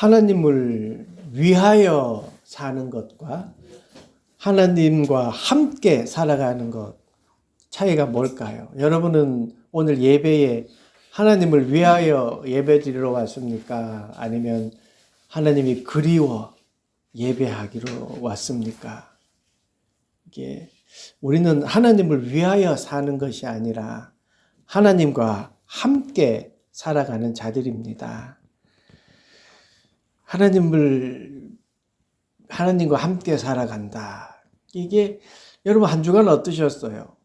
하나님을 위하여 사는 것과 하나님과 함께 살아가는 것 차이가 뭘까요? 여러분은 오늘 예배에 하나님을 위하여 예배드리러 왔습니까? 아니면 하나님이 그리워 예배하기로 왔습니까? 이게 우리는 하나님을 위하여 사는 것이 아니라 하나님과 함께 살아가는 자들입니다. 하나님과 함께 살아간다. 이게 여러분 한 주간 어떠셨어요?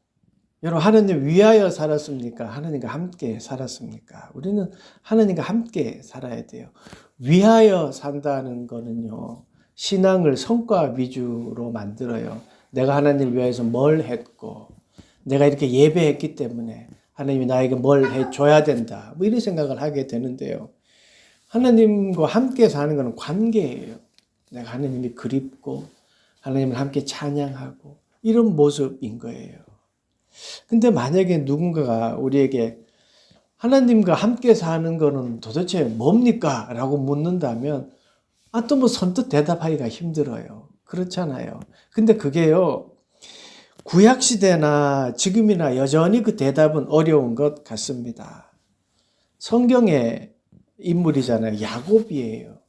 여러분 하나님 위하여 살았습니까? 하나님과 함께 살았습니까? 우리는 하나님과 함께 살아야 돼요. 위하여 산다는 거는요, 신앙을 성과 위주로 만들어요. 내가 하나님을 위해서 뭘 했고, 내가 이렇게 예배했기 때문에 하나님이 나에게 뭘 해줘야 된다. 뭐 이런 생각을 하게 되는데요. 하나님과 함께 사는 것은 관계예요. 내가 하나님이 그립고 하나님을 함께 찬양하고 이런 모습인 거예요. 근데 만약에 누군가가 우리에게 하나님과 함께 사는 거는 도대체 뭡니까? 라고 묻는다면 또 뭐 선뜻 대답하기가 힘들어요. 그렇잖아요. 근데 그게요, 구약시대나 지금이나 여전히 그 대답은 어려운 것 같습니다. 성경의 인물이잖아요. 야곱이에요.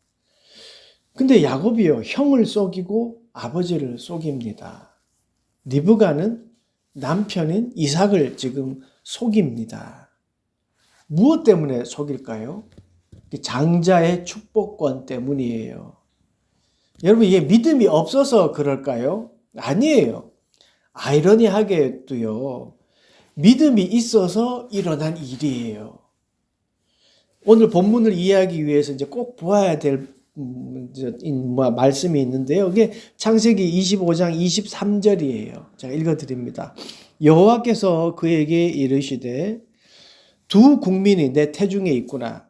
근데 야곱이요, 형을 속이고 아버지를 속입니다. 리브가는 남편인 이삭을 지금 속입니다. 무엇 때문에 속일까요? 장자의 축복권 때문이에요. 여러분, 이게 믿음이 없어서 그럴까요? 아니에요. 아이러니하게도요, 믿음이 있어서 일어난 일이에요. 오늘 본문을 이해하기 위해서 이제 꼭 보아야 될 말씀이 있는데요. 이게 창세기 25장 23절이에요. 제가 읽어드립니다. 여호와께서 그에게 이르시되 두 국민이 내 태중에 있구나.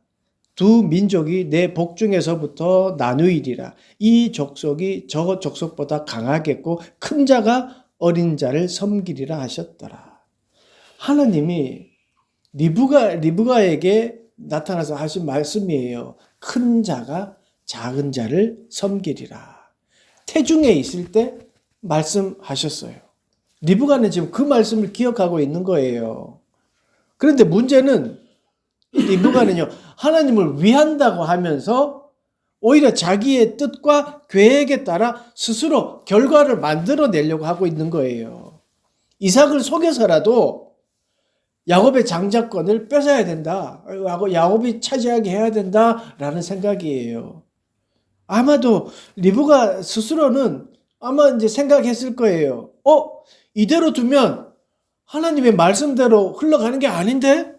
두 민족이 내 복중에서부터 나누이리라. 이 족속이 저 족속보다 강하겠고 큰 자가 어린 자를 섬기리라 하셨더라. 하나님이 리브가에게 나타나서 하신 말씀이에요. 큰 자가 작은 자를 섬기리라. 태중에 있을 때 말씀하셨어요. 리브가는 지금 그 말씀을 기억하고 있는 거예요. 그런데 문제는 리브가는요, 하나님을 위한다고 하면서 오히려 자기의 뜻과 계획에 따라 스스로 결과를 만들어내려고 하고 있는 거예요. 이삭을 속여서라도 야곱의 장자권을 뺏어야 된다. 야곱이 차지하게 해야 된다라는 생각이에요. 아마도 리브가 스스로는 아마 이제 생각했을 거예요. 이대로 두면 하나님의 말씀대로 흘러가는 게 아닌데?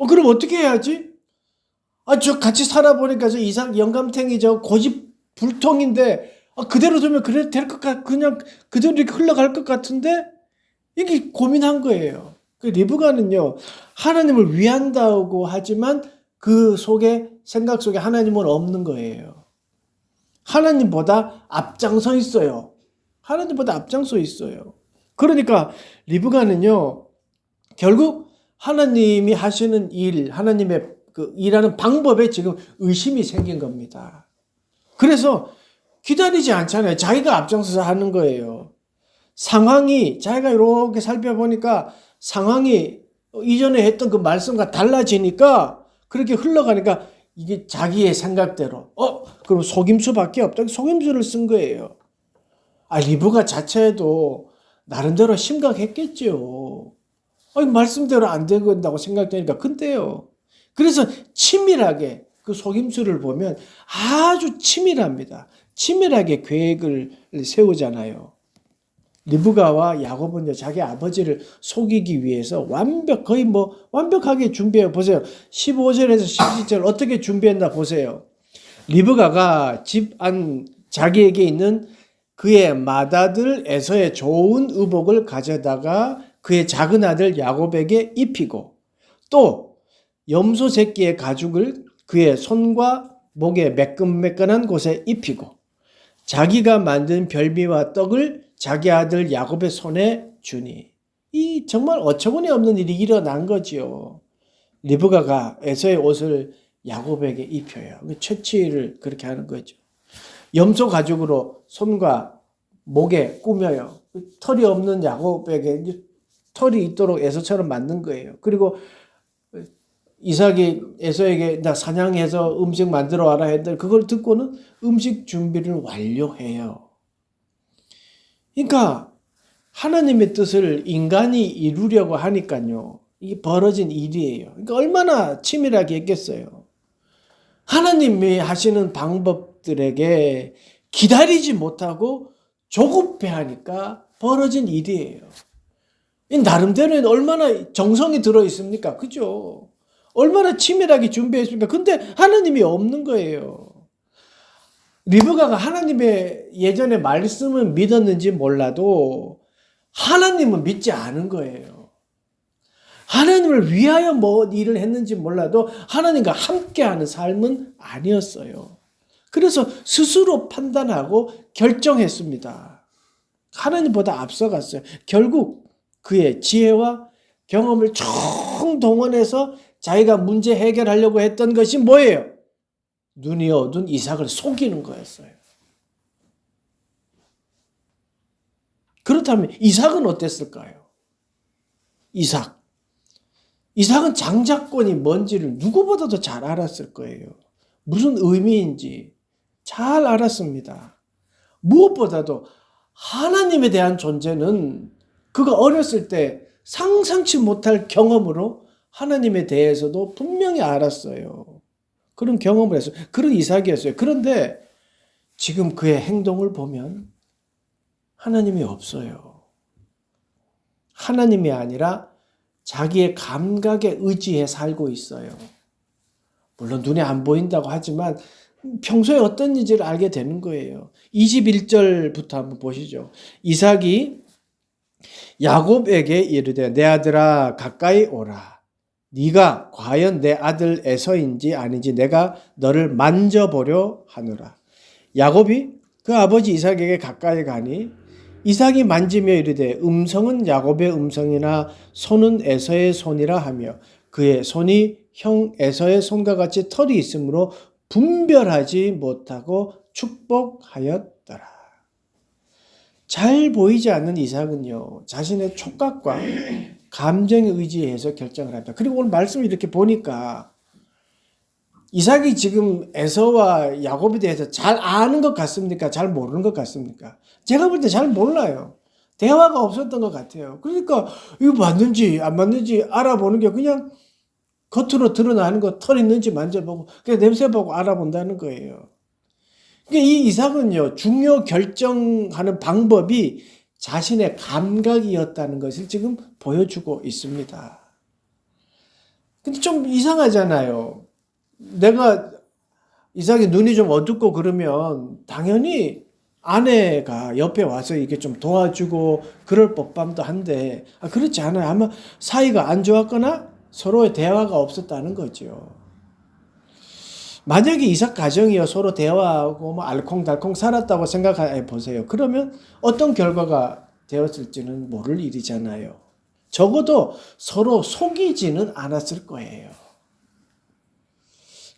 그럼 어떻게 해야지? 저 같이 살아보니까 저 이삭 영감탱이 저 고집불통인데, 그대로 두면 그래 될 것 그냥 그대로 이렇게 흘러갈 것 같은데? 이게 고민한 거예요. 리브가는요, 하나님을 위한다고 하지만 그 생각 속에 하나님은 없는 거예요. 하나님보다 앞장서 있어요. 하나님보다 앞장서 있어요. 그러니까 리브가는요, 결국 하나님이 하시는 일, 하나님의 그 일하는 방법에 지금 의심이 생긴 겁니다. 그래서 기다리지 않잖아요. 자기가 앞장서서 하는 거예요. 상황이, 자기가 이렇게 살펴보니까 상황이 이전에 했던 그 말씀과 달라지니까 그렇게 흘러가니까 이게 자기의 생각대로 그럼 속임수밖에 없다. 속임수를 쓴 거예요. 리브가 자체도 나름대로 심각했겠죠. 말씀대로 안 된다고 생각되니까. 근데요, 그래서 치밀하게 그 속임수를 보면 아주 치밀합니다. 치밀하게 계획을 세우잖아요. 리브가와 야곱은요, 자기 아버지를 속이기 위해서 거의 완벽하게 준비해 보세요. 15절에서 17절 어떻게 준비했나 보세요. 리브가가 집 안 자기에게 있는 그의 맏아들 에서의 좋은 의복을 가져다가 그의 작은 아들 야곱에게 입히고, 또 염소 새끼의 가죽을 그의 손과 목에 매끈매끈한 곳에 입히고, 자기가 만든 별미와 떡을 자기 아들 야곱의 손에 주니. 이 정말 어처구니 없는 일이 일어난 거지요. 리브가가 에서의 옷을 야곱에게 입혀요. 채취를 그렇게 하는 거죠. 염소 가죽으로 손과 목에 꾸며요. 털이 없는 야곱에게 털이 있도록 에서처럼 만든 거예요. 그리고 이삭이 에서에게 나 사냥해서 음식 만들어 와라 했더니 그걸 듣고는 음식 준비를 완료해요. 그러니까 하나님의 뜻을 인간이 이루려고 하니까요. 이게 벌어진 일이에요. 그러니까 얼마나 치밀하게 했겠어요. 하나님이 하시는 방법들에게 기다리지 못하고 조급해하니까 벌어진 일이에요. 나름대로는 얼마나 정성이 들어있습니까? 그죠? 얼마나 치밀하게 준비했습니까? 근데 하나님이 없는 거예요. 리브가가 하나님의 예전에 말씀은 믿었는지 몰라도 하나님은 믿지 않은 거예요. 하나님을 위하여 뭐 일을 했는지 몰라도 하나님과 함께하는 삶은 아니었어요. 그래서 스스로 판단하고 결정했습니다. 하나님보다 앞서갔어요. 결국 그의 지혜와 경험을 총동원해서 자기가 문제 해결하려고 했던 것이 뭐예요? 눈이 어두운 이삭을 속이는 거였어요. 그렇다면 이삭은 어땠을까요? 이삭은 장자권이 뭔지를 누구보다도 잘 알았을 거예요. 무슨 의미인지 잘 알았습니다. 무엇보다도 하나님에 대한 존재는 그가 어렸을 때 상상치 못할 경험으로 하나님에 대해서도 분명히 알았어요. 그런 경험을 했어요. 그런 이삭이었어요. 그런데 지금 그의 행동을 보면 하나님이 없어요. 하나님이 아니라 자기의 감각에 의지해 살고 있어요. 물론 눈에 안 보인다고 하지만 평소에 어떤 일인지를 알게 되는 거예요. 21절부터 한번 보시죠. 이삭이 야곱에게 이르되 내 아들아 가까이 오라. 네가 과연 내 아들 에서인지 아닌지 내가 너를 만져보려 하노라. 야곱이 그 아버지 이삭에게 가까이 가니 이삭이 만지며 이르되 음성은 야곱의 음성이나 손은 에서의 손이라 하며 그의 손이 형 에서의 손과 같이 털이 있으므로 분별하지 못하고 축복하였더라. 잘 보이지 않는 이삭은요, 자신의 촉각과 감정에 의지해서 결정을 합니다. 그리고 오늘 말씀을 이렇게 보니까 이삭이 지금 에서와 야곱에 대해서 잘 아는 것 같습니까? 잘 모르는 것 같습니까? 제가 볼 때 잘 몰라요. 대화가 없었던 것 같아요. 그러니까 이거 맞는지 안 맞는지 알아보는 게 그냥 겉으로 드러나는 거 털 있는지 만져보고 그냥 냄새 보고 알아본다는 거예요. 그러니까 이 이삭은요, 중요 결정하는 방법이 자신의 감각이었다는 것을 지금 보여주고 있습니다. 근데 좀 이상하잖아요. 내가 이삭이 눈이 좀 어둡고 그러면 당연히 아내가 옆에 와서 이게 좀 도와주고 그럴 법함도 한데 그렇지 않아요. 아마 사이가 안 좋았거나 서로의 대화가 없었다는 거죠. 만약에 이삭 가정이요 서로 대화하고 뭐 알콩달콩 살았다고 생각해 보세요. 그러면 어떤 결과가 되었을지는 모를 일이잖아요. 적어도 서로 속이지는 않았을 거예요.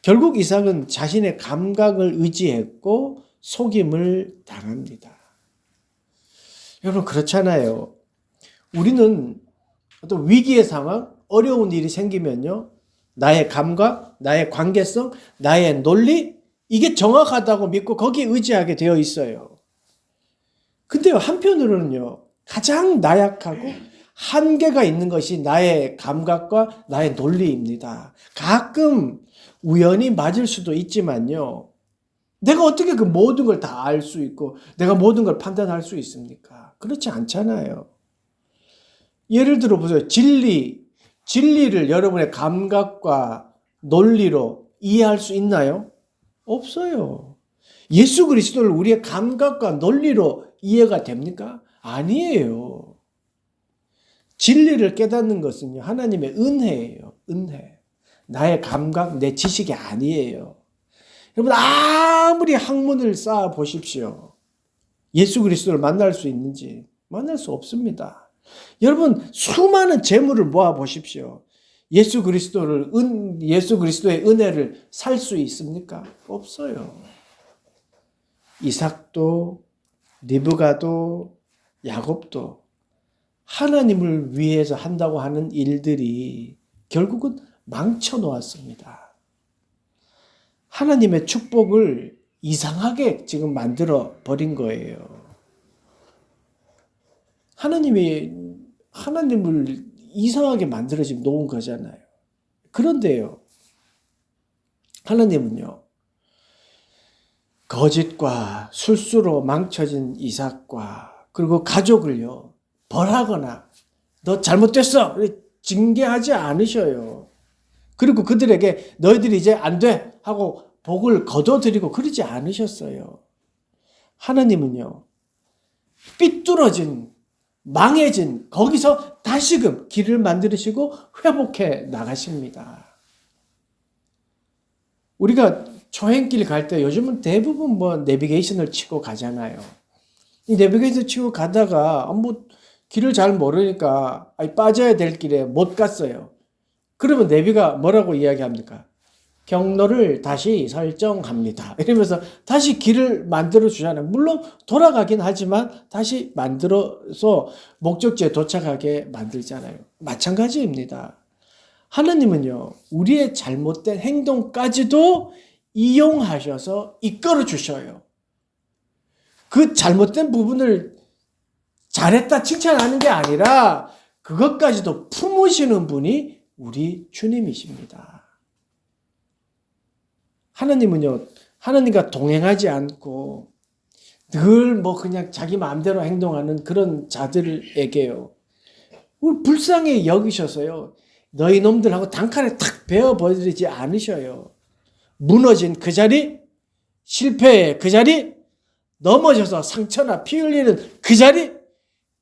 결국 이삭은 자신의 감각을 의지했고 속임을 당합니다. 여러분 그렇잖아요. 우리는 어떤 위기의 상황, 어려운 일이 생기면요. 나의 감각, 나의 관계성, 나의 논리 이게 정확하다고 믿고 거기에 의지하게 되어 있어요. 근데 한편으로는요. 가장 나약하고 한계가 있는 것이 나의 감각과 나의 논리입니다. 가끔 우연히 맞을 수도 있지만요. 내가 어떻게 그 모든 걸 다 알 수 있고 내가 모든 걸 판단할 수 있습니까? 그렇지 않잖아요. 예를 들어 보세요. 진리를 여러분의 감각과 논리로 이해할 수 있나요? 없어요. 예수 그리스도를 우리의 감각과 논리로 이해가 됩니까? 아니에요. 진리를 깨닫는 것은요, 하나님의 은혜예요. 은혜. 나의 감각, 내 지식이 아니에요. 여러분 아무리 학문을 쌓아 보십시오. 예수 그리스도를 만날 수 있는지 만날 수 없습니다. 여러분 수많은 재물을 모아 보십시오. 예수 그리스도의 은혜를 살 수 있습니까? 없어요. 이삭도 리브가도 야곱도 하나님을 위해서 한다고 하는 일들이 결국은 망쳐 놓았습니다. 하나님의 축복을 이상하게 지금 만들어 버린 거예요. 하나님을 이상하게 만들어 지금 놓은 거잖아요. 그런데요, 하나님은요, 거짓과 술수로 망쳐진 이삭과 그리고 가족을요, 벌하거나 너 잘못됐어 징계하지 않으셔요. 그리고 그들에게 너희들이 이제 안 돼 하고 복을 거둬들이고 그러지 않으셨어요. 하나님은요, 삐뚤어진 망해진 거기서 다시금 길을 만드시고 회복해 나가십니다. 우리가 초행길 갈 때 요즘은 대부분 내비게이션을 치고 가잖아요. 이 내비게이션 치고 가다가 길을 잘 모르니까 빠져야 될 길에 못 갔어요. 그러면 내비가 뭐라고 이야기합니까? 경로를 다시 설정합니다. 이러면서 다시 길을 만들어 주잖아요. 물론 돌아가긴 하지만 다시 만들어서 목적지에 도착하게 만들잖아요. 마찬가지입니다. 하나님은요, 우리의 잘못된 행동까지도 이용하셔서 이끌어 주셔요. 그 잘못된 부분을 잘했다 칭찬하는 게 아니라 그것까지도 품으시는 분이 우리 주님이십니다. 하나님은요, 하나님과 동행하지 않고 늘 그냥 자기 마음대로 행동하는 그런 자들에게요, 불쌍히 여기셔서요, 너희 놈들하고 단칼에 탁 베어버리지 않으셔요. 무너진 그 자리, 실패의 그 자리, 넘어져서 상처나 피 흘리는 그 자리,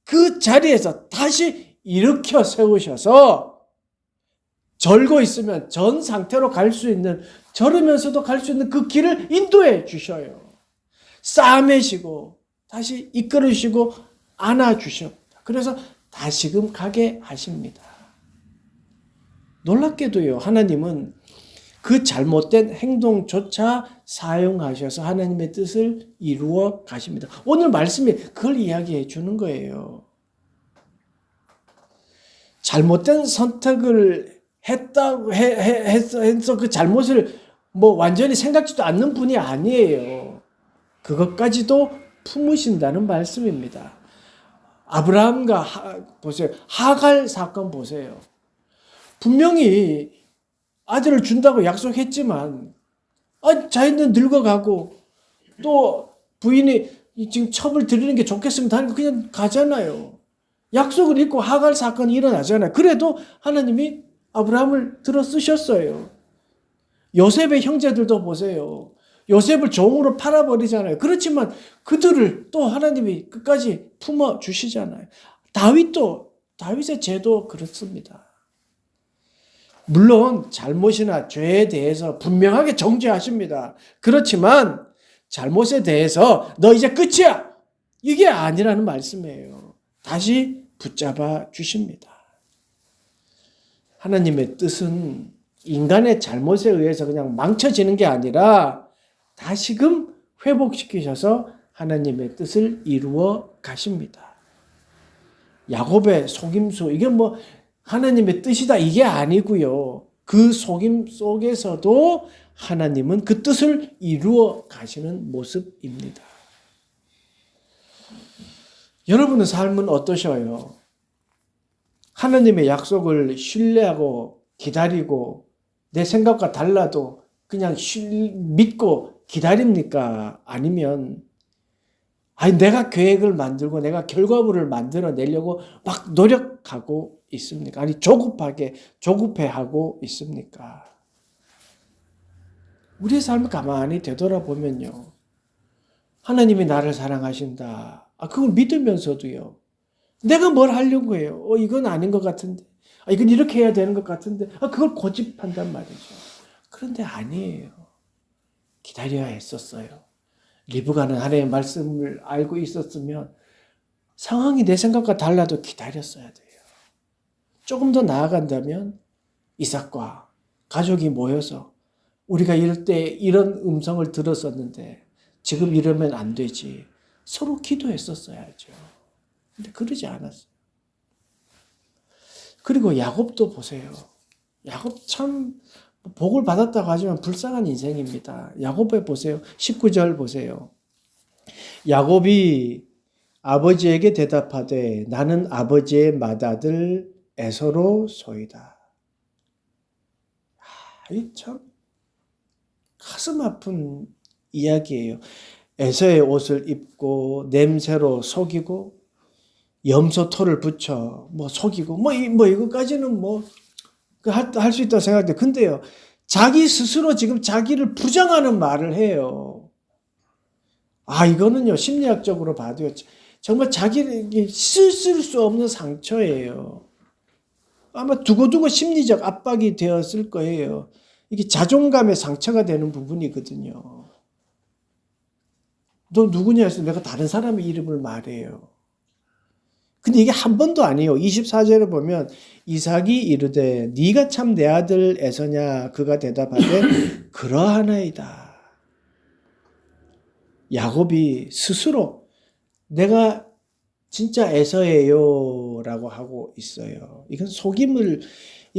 그 자리에서 다시 일으켜 세우셔서 절고 있으면 전 상태로 갈 수 있는, 저르면서도 갈 수 있는 그 길을 인도해 주셔요. 싸매시고 다시 이끌어 주시고 안아 주십니다. 그래서 다시금 가게 하십니다. 놀랍게도요, 하나님은 그 잘못된 행동조차 사용하셔서 하나님의 뜻을 이루어 가십니다. 오늘 말씀이 그걸 이야기해 주는 거예요. 잘못된 선택을 해서 그 잘못을 완전히 생각지도 않는 분이 아니에요. 그것까지도 품으신다는 말씀입니다. 아브라함과 보세요. 하갈 사건 보세요. 분명히 아들을 준다고 약속했지만 자기는 늙어가고 또 부인이 지금 첩을 드리는 게 좋겠습니다 하니까 그냥 가잖아요. 약속을 잊고 하갈 사건이 일어나잖아요. 그래도 하나님이 아브라함을 들어 쓰셨어요. 요셉의 형제들도 보세요. 요셉을 종으로 팔아버리잖아요. 그렇지만 그들을 또 하나님이 끝까지 품어주시잖아요. 다윗의 죄도 그렇습니다. 물론 잘못이나 죄에 대해서 분명하게 정죄하십니다. 그렇지만 잘못에 대해서 너 이제 끝이야, 이게 아니라는 말씀이에요. 다시 붙잡아 주십니다. 하나님의 뜻은 인간의 잘못에 의해서 그냥 망쳐지는 게 아니라 다시금 회복시키셔서 하나님의 뜻을 이루어 가십니다. 야곱의 속임수, 이게 하나님의 뜻이다 이게 아니고요. 그 속임 속에서도 하나님은 그 뜻을 이루어 가시는 모습입니다. 여러분의 삶은 어떠셔요? 하나님의 약속을 신뢰하고 기다리고 내 생각과 달라도 그냥 믿고 기다립니까? 아니면 내가 계획을 만들고 내가 결과물을 만들어내려고 막 노력하고 있습니까? 조급해하고 있습니까? 우리의 삶을 가만히 되돌아보면요, 하나님이 나를 사랑하신다, 그걸 믿으면서도요, 내가 뭘 하려고 해요? 이건 아닌 것 같은데, 이건 이렇게 해야 되는 것 같은데, 그걸 고집한단 말이죠. 그런데 아니에요. 기다려야 했었어요. 리브가는 하나님의 말씀을 알고 있었으면 상황이 내 생각과 달라도 기다렸어야 돼요. 조금 더 나아간다면 이삭과 가족이 모여서 우리가 이럴 때 이런 음성을 들었었는데 지금 이러면 안 되지. 서로 기도했었어야죠. 근데 그러지 않았어요. 그리고 야곱도 보세요. 야곱 참 복을 받았다고 하지만 불쌍한 인생입니다. 야곱에 보세요. 19절 보세요. 야곱이 아버지에게 대답하되 나는 아버지의 맏아들 에서로 소이다. 이 참 가슴 아픈 이야기예요. 에서의 옷을 입고 냄새로 속이고 염소 털을 붙여 속이고 이거까지는 할 수 있다고 생각돼. 근데요, 자기 스스로 지금 자기를 부정하는 말을 해요. 이거는요, 심리학적으로 봐도요, 정말 자기를 쓸 수 없는 상처예요. 아마 두고두고 심리적 압박이 되었을 거예요. 이게 자존감의 상처가 되는 부분이거든요. 너 누구냐 해서 내가 다른 사람의 이름을 말해요. 근데 이게 한 번도 아니에요. 24절에 보면 이삭이 이르되 네가 참 내 아들 에서냐? 그가 대답하되 그러하나이다. 야곱이 스스로 내가 진짜 에서예요 라고 하고 있어요. 이건 속임을,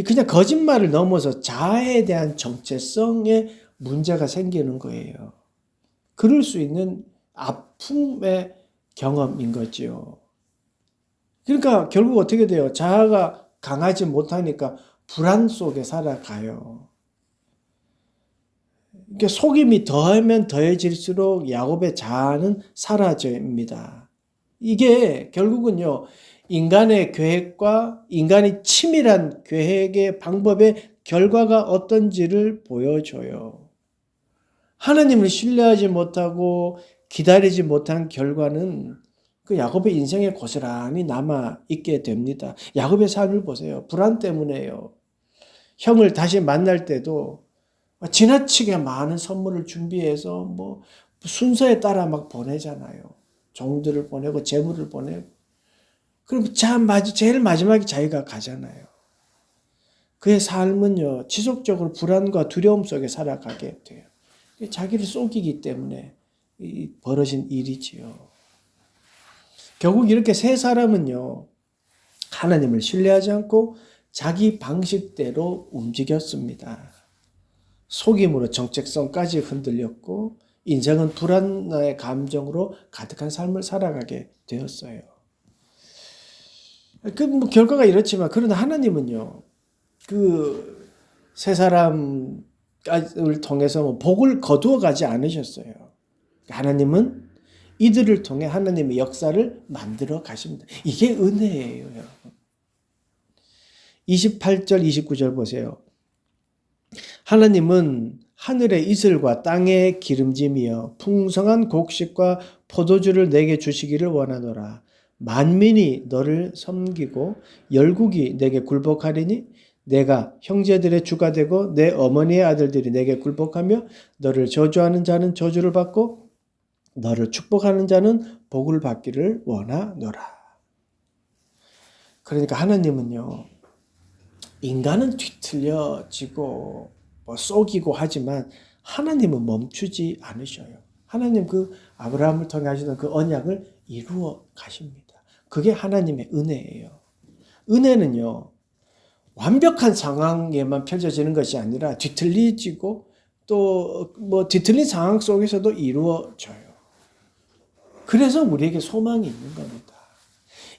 그냥 거짓말을 넘어서 자아에 대한 정체성에 문제가 생기는 거예요. 그럴 수 있는 아픔의 경험인 거죠. 그러니까 결국 어떻게 돼요? 자아가 강하지 못하니까 불안 속에 살아가요. 그러니까 속임이 더하면 더해질수록 야곱의 자아는 사라집니다. 이게 결국은요, 인간의 계획과 인간이 치밀한 계획의 방법의 결과가 어떤지를 보여줘요. 하나님을 신뢰하지 못하고 기다리지 못한 결과는 그 야곱의 인생에 고스란히 남아있게 됩니다. 야곱의 삶을 보세요. 불안 때문에요. 형을 다시 만날 때도 지나치게 많은 선물을 준비해서 순서에 따라 막 보내잖아요. 종들을 보내고 재물을 보내고. 그럼 제일 마지막에 자기가 가잖아요. 그의 삶은요, 지속적으로 불안과 두려움 속에 살아가게 돼요. 자기를 속이기 때문에 벌어진 일이지요. 결국 이렇게 세 사람은요, 하나님을 신뢰하지 않고 자기 방식대로 움직였습니다. 속임으로 정체성까지 흔들렸고 인생은 불안의 감정으로 가득한 삶을 살아가게 되었어요. 결과가 이렇지만 그러나 하나님은요, 그 세 사람을 통해서 복을 거두어 가지 않으셨어요. 하나님은 이들을 통해 하나님의 역사를 만들어 가십니다. 이게 은혜예요, 여러분. 28절, 29절 보세요. 하나님은 하늘의 이슬과 땅의 기름짐이여 풍성한 곡식과 포도주를 내게 주시기를 원하노라. 만민이 너를 섬기고 열국이 내게 굴복하리니 내가 형제들의 주가 되고 내 어머니의 아들들이 내게 굴복하며 너를 저주하는 자는 저주를 받고 너를 축복하는 자는 복을 받기를 원하노라. 그러니까 하나님은요, 인간은 뒤틀려지고 속이고 하지만 하나님은 멈추지 않으셔요. 하나님 그 아브라함을 통해 하시던 그 언약을 이루어 가십니다. 그게 하나님의 은혜예요. 은혜는요, 완벽한 상황에만 펼쳐지는 것이 아니라 뒤틀리지고 또 뒤틀린 상황 속에서도 이루어져요. 그래서 우리에게 소망이 있는 겁니다.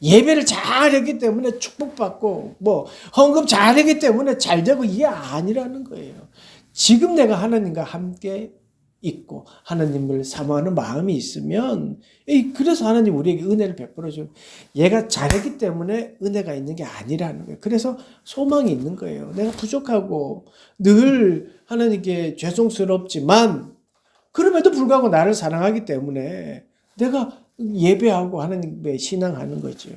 예배를 잘했기 때문에 축복받고 헌금 잘했기 때문에 잘되고 이게 아니라는 거예요. 지금 내가 하나님과 함께 있고 하나님을 사모하는 마음이 있으면 그래서 하나님 우리에게 은혜를 베풀어 줘요. 얘가 잘했기 때문에 은혜가 있는 게 아니라는 거예요. 그래서 소망이 있는 거예요. 내가 부족하고 늘 하나님께 죄송스럽지만 그럼에도 불구하고 나를 사랑하기 때문에 내가 예배하고 하나님께 신앙하는 거죠.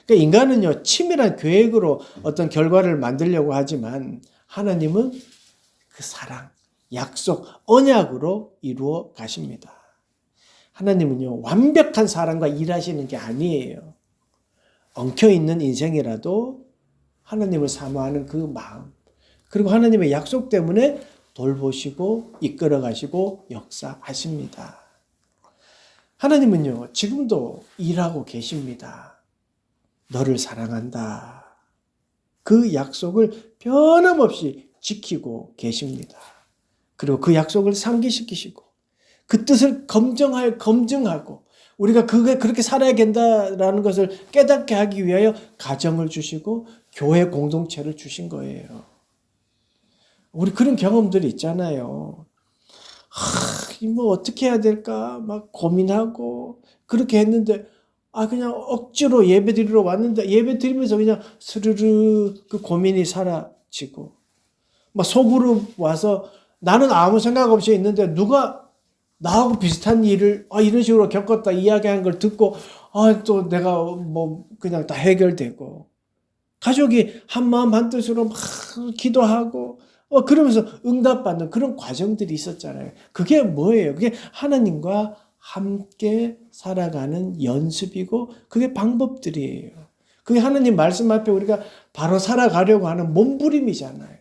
그러니까 인간은요, 치밀한 계획으로 어떤 결과를 만들려고 하지만 하나님은 그 사랑, 약속, 언약으로 이루어 가십니다. 하나님은요, 완벽한 사람과 일하시는 게 아니에요. 엉켜있는 인생이라도 하나님을 사모하는 그 마음, 그리고 하나님의 약속 때문에 돌보시고 이끌어 가시고 역사하십니다. 하나님은요, 지금도 일하고 계십니다. 너를 사랑한다. 그 약속을 변함없이 지키고 계십니다. 그리고 그 약속을 상기시키시고 그 뜻을 검증하고 우리가 그렇게 살아야 된다라는 것을 깨닫게 하기 위하여 가정을 주시고 교회 공동체를 주신 거예요. 우리 그런 경험들이 있잖아요. 뭐 어떻게 해야 될까 막 고민하고 그렇게 했는데 그냥 억지로 예배 드리러 왔는데 예배 드리면서 그냥 스르르 그 고민이 사라지고 막 속으로 와서 나는 아무 생각 없이 있는데 누가 나하고 비슷한 일을 이런 식으로 겪었다 이야기한 걸 듣고 또 내가 뭐 그냥 다 해결되고 가족이 한마음 한뜻으로 막 기도하고 그러면서 응답받는 그런 과정들이 있었잖아요. 그게 뭐예요? 그게 하나님과 함께 살아가는 연습이고 그게 방법들이에요. 그게 하나님 말씀 앞에 우리가 바로 살아가려고 하는 몸부림이잖아요.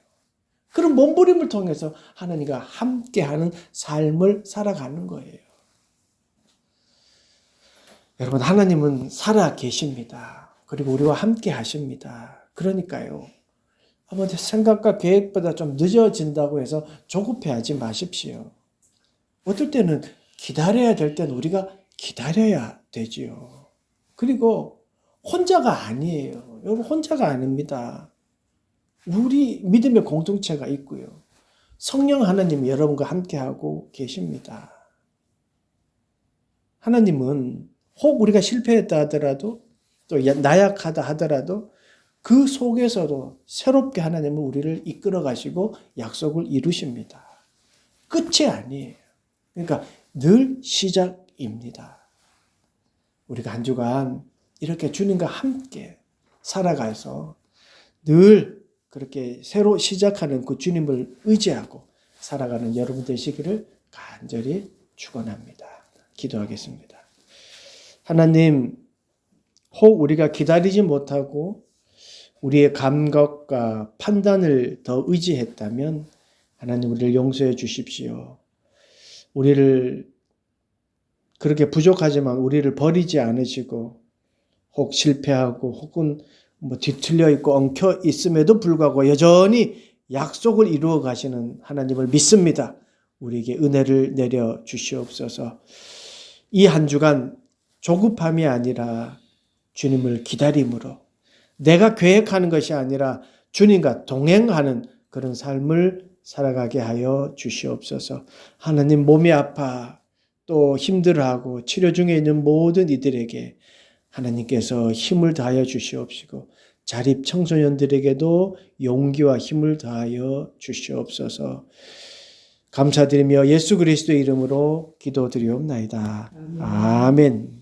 그런 몸부림을 통해서 하나님과 함께하는 삶을 살아가는 거예요. 여러분, 하나님은 살아 계십니다. 그리고 우리와 함께 하십니다. 그러니까요. 아무튼 생각과 계획보다 좀 늦어진다고 해서 조급해하지 마십시오. 어떨 때는 기다려야 될 때는 우리가 기다려야 되지요. 그리고 혼자가 아니에요. 여러분 혼자가 아닙니다. 우리 믿음의 공동체가 있고요. 성령 하나님이 여러분과 함께하고 계십니다. 하나님은 혹 우리가 실패했다 하더라도 또 나약하다 하더라도 그 속에서도 새롭게 하나님은 우리를 이끌어 가시고 약속을 이루십니다. 끝이 아니에요. 그러니까 늘 시작입니다. 우리가 한 주간 이렇게 주님과 함께 살아가서 늘 그렇게 새로 시작하는 그 주님을 의지하고 살아가는 여러분 되시기를 간절히 축원합니다. 기도하겠습니다. 하나님, 혹 우리가 기다리지 못하고 우리의 감각과 판단을 더 의지했다면 하나님 우리를 용서해 주십시오. 우리를 그렇게 부족하지만 우리를 버리지 않으시고 혹 실패하고 혹은 뒤틀려 있고 엉켜 있음에도 불구하고 여전히 약속을 이루어 가시는 하나님을 믿습니다. 우리에게 은혜를 내려 주시옵소서. 이 한 주간 조급함이 아니라 주님을 기다림으로 내가 계획하는 것이 아니라 주님과 동행하는 그런 삶을 살아가게 하여 주시옵소서. 하나님 몸이 아파 또 힘들어하고 치료 중에 있는 모든 이들에게 하나님께서 힘을 다하여 주시옵시고 자립 청소년들에게도 용기와 힘을 다하여 주시옵소서. 감사드리며 예수 그리스도의 이름으로 기도드리옵나이다. 아멘.